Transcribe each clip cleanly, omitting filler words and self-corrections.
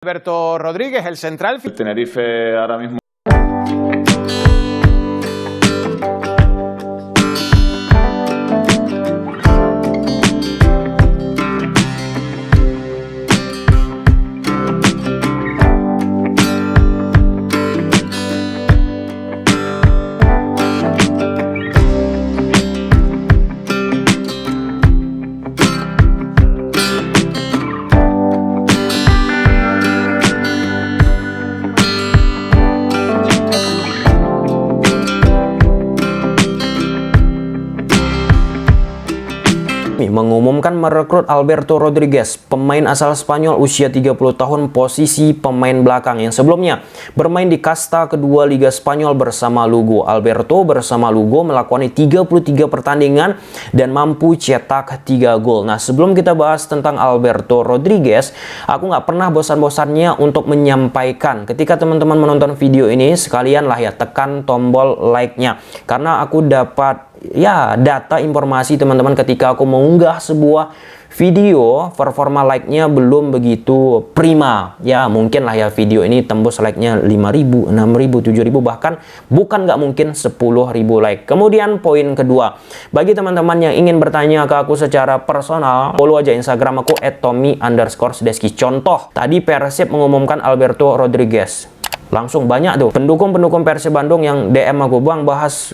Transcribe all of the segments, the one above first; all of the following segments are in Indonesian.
Alberto Rodríguez, el central. El Tenerife ahora mismo. Mengumumkan merekrut Alberto Rodríguez, pemain asal Spanyol usia 30 tahun, posisi pemain belakang yang sebelumnya bermain di kasta kedua Liga Spanyol bersama Lugo. Alberto bersama Lugo melakoni 33 pertandingan dan mampu cetak 3 gol. Nah, sebelum kita bahas tentang Alberto Rodríguez, aku nggak pernah bosan-bosannya untuk menyampaikan ketika teman-teman menonton video ini, sekalian lah ya tekan tombol like-nya, karena aku dapat data informasi teman-teman ketika aku mengunggah sebuah video, performa like-nya belum begitu prima. Ya mungkin lah ya video ini tembus like-nya 5.000, 6.000, 7.000, bahkan bukan nggak mungkin 10.000 like. Kemudian poin kedua, bagi teman-teman yang ingin bertanya ke aku secara personal, follow aja Instagram aku @tommy_deski. Contoh, tadi Persib mengumumkan Alberto Rodríguez. Langsung banyak tuh pendukung-pendukung Persib Bandung yang DM aku, "Bang, bahas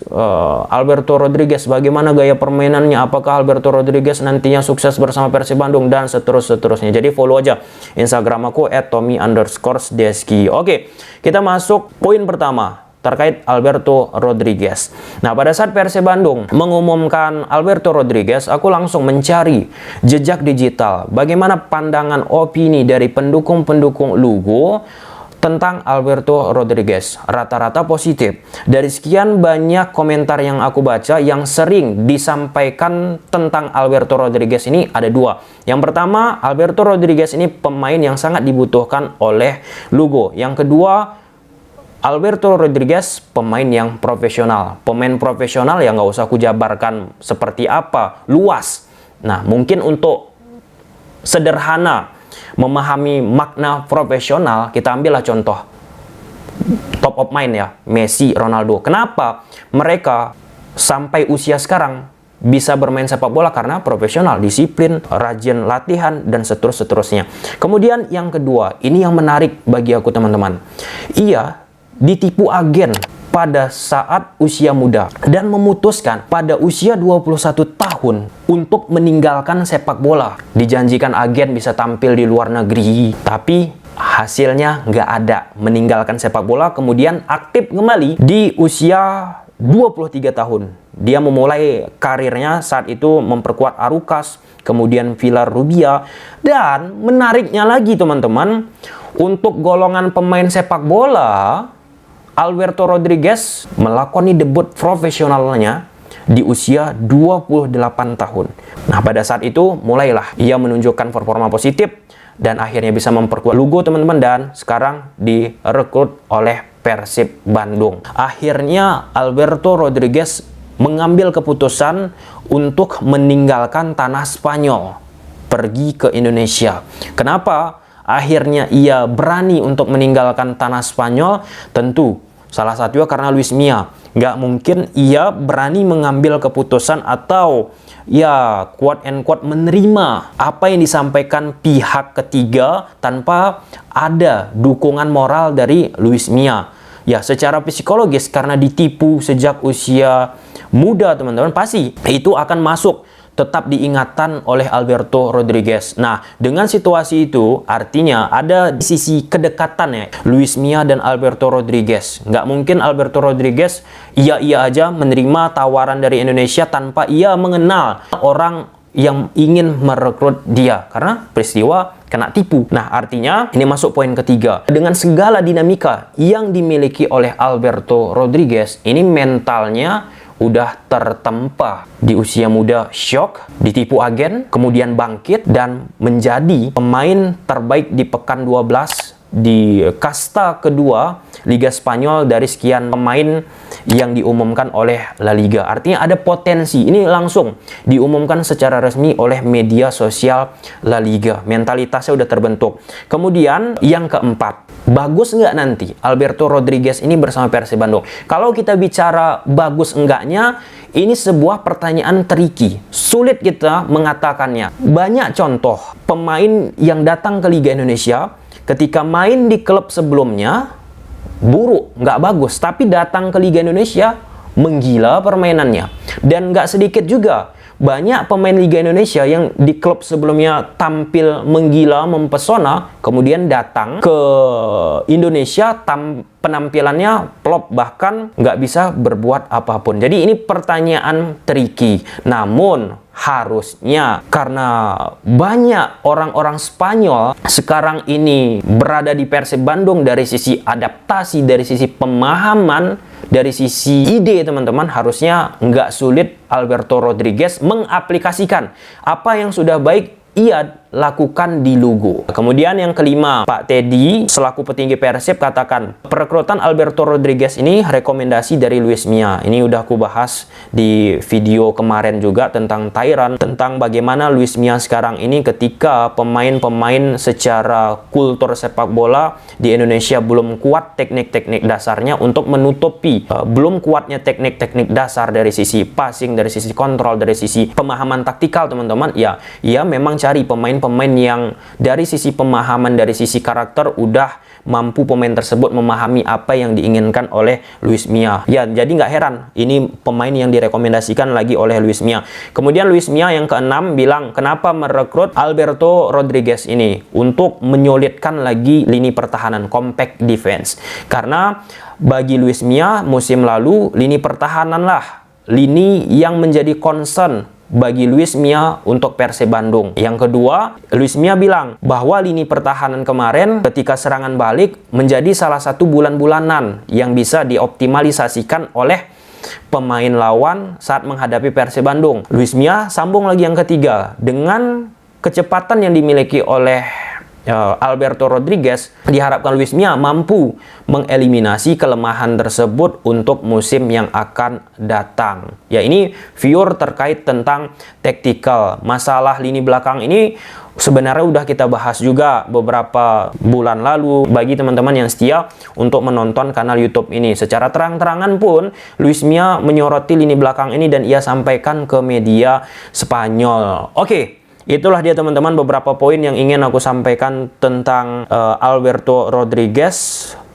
Alberto Rodríguez, bagaimana gaya permainannya, apakah Alberto Rodríguez nantinya sukses bersama Persib Bandung," dan seterusnya. Jadi follow aja Instagram aku @tommy_deski. Oke, kita masuk poin pertama terkait Alberto Rodríguez. Nah, pada saat Persib Bandung mengumumkan Alberto Rodríguez, aku langsung mencari jejak digital. Bagaimana pandangan opini dari pendukung-pendukung Lugo tentang Alberto Rodríguez? Rata-rata positif. Dari sekian banyak komentar yang aku baca, yang sering disampaikan tentang Alberto Rodríguez ini ada dua. Yang pertama, Alberto Rodríguez ini pemain yang sangat dibutuhkan oleh Lugo. Yang kedua, Alberto Rodríguez pemain yang profesional. Pemain profesional yang nggak usah aku jabarkan seperti apa, luas. Nah, mungkin untuk sederhana memahami makna profesional, kita ambillah contoh top of mind ya, Messi, Ronaldo. Kenapa mereka sampai usia sekarang bisa bermain sepak bola? Karena profesional, disiplin, rajin latihan, dan seterusnya. Kemudian yang kedua, ini yang menarik bagi aku teman-teman. Ia ditipu agen pada saat usia muda dan memutuskan pada usia 21 tahun untuk meninggalkan sepak bola. Dijanjikan agen bisa tampil di luar negeri, tapi hasilnya nggak ada. Meninggalkan sepak bola, kemudian aktif kembali di usia 23 tahun. Dia memulai karirnya saat itu memperkuat Arucas, kemudian Villarrubia, dan menariknya lagi teman-teman, untuk golongan pemain sepak bola, Alberto Rodríguez melakoni debut profesionalnya di usia 28 tahun. Nah, pada saat itu mulailah ia menunjukkan performa positif dan akhirnya bisa memperkuat Lugo teman-teman, dan sekarang direkrut oleh Persib Bandung. Akhirnya Alberto Rodríguez mengambil keputusan untuk meninggalkan tanah Spanyol, pergi ke Indonesia. Kenapa akhirnya ia berani untuk meninggalkan tanah Spanyol? Tentu salah satunya karena Luis Milla. Nggak mungkin ia berani mengambil keputusan atau ya quote and quote menerima apa yang disampaikan pihak ketiga tanpa ada dukungan moral dari Luis Milla. Ya, secara psikologis karena ditipu sejak usia muda teman-teman, pasti itu akan masuk tetap diingatan oleh Alberto Rodríguez. Nah, dengan situasi itu artinya ada sisi kedekatan ya Luis Milla dan Alberto Rodríguez. Nggak mungkin Alberto Rodríguez iya aja menerima tawaran dari Indonesia tanpa ia mengenal orang yang ingin merekrut dia, karena peristiwa kena tipu. Nah, artinya ini masuk poin ketiga. Dengan segala dinamika yang dimiliki oleh Alberto Rodríguez, ini mentalnya udah tertempa. Di usia muda shock, ditipu agen, kemudian bangkit dan menjadi pemain terbaik di pekan 12 di kasta kedua Liga Spanyol dari sekian pemain yang diumumkan oleh La Liga. Artinya ada potensi. Ini langsung diumumkan secara resmi oleh media sosial La Liga. Mentalitasnya udah terbentuk. Kemudian yang keempat, bagus nggak nanti Alberto Rodriguez ini bersama Persib Bandung? Kalau kita bicara bagus enggaknya, ini sebuah pertanyaan tricky. Sulit kita mengatakannya. Banyak contoh pemain yang datang ke Liga Indonesia, ketika main di klub sebelumnya, buruk, nggak bagus. Tapi datang ke Liga Indonesia, menggila permainannya. Dan nggak sedikit juga banyak pemain Liga Indonesia yang di klub sebelumnya tampil menggila, mempesona, kemudian datang ke Indonesia penampilannya plop, bahkan nggak bisa berbuat apapun. Jadi ini pertanyaan tricky. Namun harusnya karena banyak orang-orang Spanyol sekarang ini berada di Persib Bandung, dari sisi adaptasi, dari sisi pemahaman, dari sisi ide teman-teman, harusnya nggak sulit Alberto Rodriguez mengaplikasikan apa yang sudah baik ia lakukan di Lugo. Kemudian yang kelima, Pak Teddy selaku petinggi Persib katakan perekrutan Alberto Rodriguez ini rekomendasi dari Luis Milla. Ini udah aku bahas di video kemarin juga tentang Tyrann, tentang bagaimana Luis Milla sekarang ini ketika pemain-pemain secara kultur sepak bola di Indonesia belum kuat teknik-teknik dasarnya untuk menutupi belum kuatnya teknik-teknik dasar dari sisi passing, dari sisi kontrol, dari sisi pemahaman taktikal teman-teman. Ya, ia memang cari pemain-pemain yang dari sisi pemahaman, dari sisi karakter udah mampu pemain tersebut memahami apa yang diinginkan oleh Luis Milla. Ya, jadi nggak heran ini pemain yang direkomendasikan lagi oleh Luis Milla. Kemudian Luis Milla yang keenam bilang kenapa merekrut Alberto Rodriguez ini untuk menyulitkan lagi lini pertahanan, compact defense. Karena bagi Luis Milla musim lalu lini pertahananlah lini yang menjadi concern bagi Luis Milla untuk Persib Bandung. Yang kedua, Luis Milla bilang bahwa lini pertahanan kemarin ketika serangan balik menjadi salah satu bulan-bulanan yang bisa dioptimalisasikan oleh pemain lawan saat menghadapi Persib Bandung. Luis Milla sambung lagi yang ketiga, dengan kecepatan yang dimiliki oleh Alberto Rodriguez, diharapkan Luis Milla mampu mengeliminasi kelemahan tersebut untuk musim yang akan datang. Ya, ini viewer terkait tentang taktikal. Masalah lini belakang ini sebenarnya udah kita bahas juga beberapa bulan lalu bagi teman-teman yang setia untuk menonton kanal YouTube ini. Secara terang-terangan pun Luis Milla menyoroti lini belakang ini dan ia sampaikan ke media Spanyol. Oke. Itulah dia teman-teman beberapa poin yang ingin aku sampaikan tentang Alberto Rodriguez,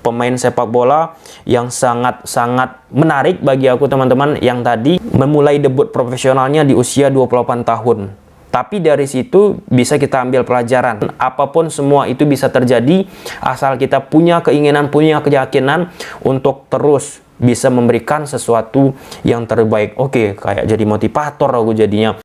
pemain sepak bola yang sangat-sangat menarik bagi aku teman-teman, yang tadi memulai debut profesionalnya di usia 28 tahun. Tapi dari situ bisa kita ambil pelajaran. Apapun semua itu bisa terjadi asal kita punya keinginan, punya keyakinan untuk terus bisa memberikan sesuatu yang terbaik. Oke, kayak jadi motivator aku jadinya.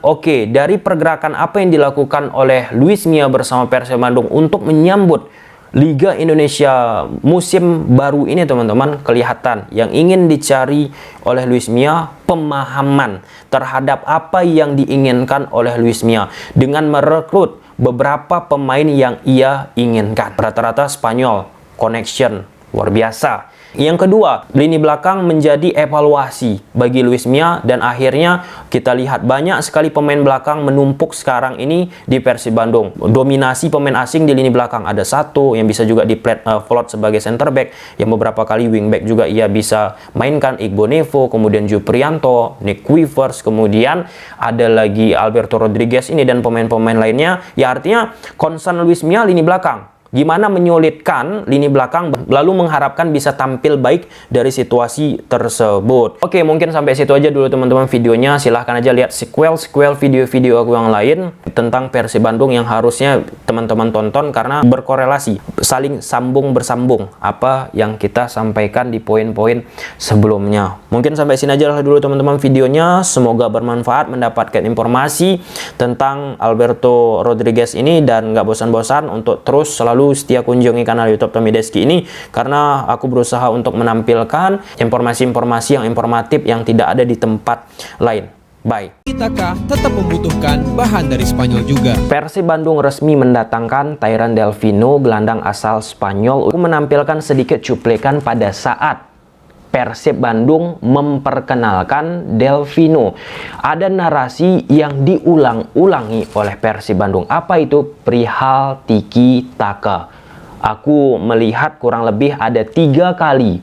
Oke, dari pergerakan apa yang dilakukan oleh Luis Milla bersama Persib Bandung untuk menyambut Liga Indonesia musim baru ini teman-teman, kelihatan yang ingin dicari oleh Luis Milla pemahaman terhadap apa yang diinginkan oleh Luis Milla dengan merekrut beberapa pemain yang ia inginkan. Rata-rata Spanyol, connection luar biasa. Yang kedua, lini belakang menjadi evaluasi bagi Luis Milla dan akhirnya kita lihat banyak sekali pemain belakang menumpuk sekarang ini di Persib Bandung. Dominasi pemain asing di lini belakang, ada satu yang bisa juga di plot sebagai center back, yang beberapa kali wing back juga ia bisa mainkan, Igbo Nevo, kemudian Juprianto, Nick Quivers, kemudian ada lagi Alberto Rodriguez ini dan pemain-pemain lainnya. Ya, artinya concern Luis Milla lini belakang. Gimana menyulitkan lini belakang lalu mengharapkan bisa tampil baik dari situasi tersebut. Oke, mungkin sampai situ aja dulu teman-teman videonya. Silahkan aja lihat sequel video-video aku yang lain tentang Persib Bandung yang harusnya teman-teman tonton karena berkorelasi, saling bersambung apa yang kita sampaikan di poin-poin sebelumnya. Mungkin sampai sini aja dulu teman-teman videonya. Semoga bermanfaat, mendapatkan informasi tentang Alberto Rodriguez ini, dan nggak bosan-bosan untuk terus selalu setia kunjungi kanal YouTube Tommy Deski ini karena aku berusaha untuk menampilkan informasi-informasi yang informatif yang tidak ada di tempat lain. Bye. Taka tetap membutuhkan bahan dari Spanyol juga. Persib Bandung resmi mendatangkan Tyran Delfino, gelandang asal Spanyol. Aku menampilkan sedikit cuplikan pada saat Persib Bandung memperkenalkan Delfino. Ada narasi yang diulang-ulangi oleh Persib Bandung. Apa itu? Perihal tiki taka. Aku melihat kurang lebih ada 3 kali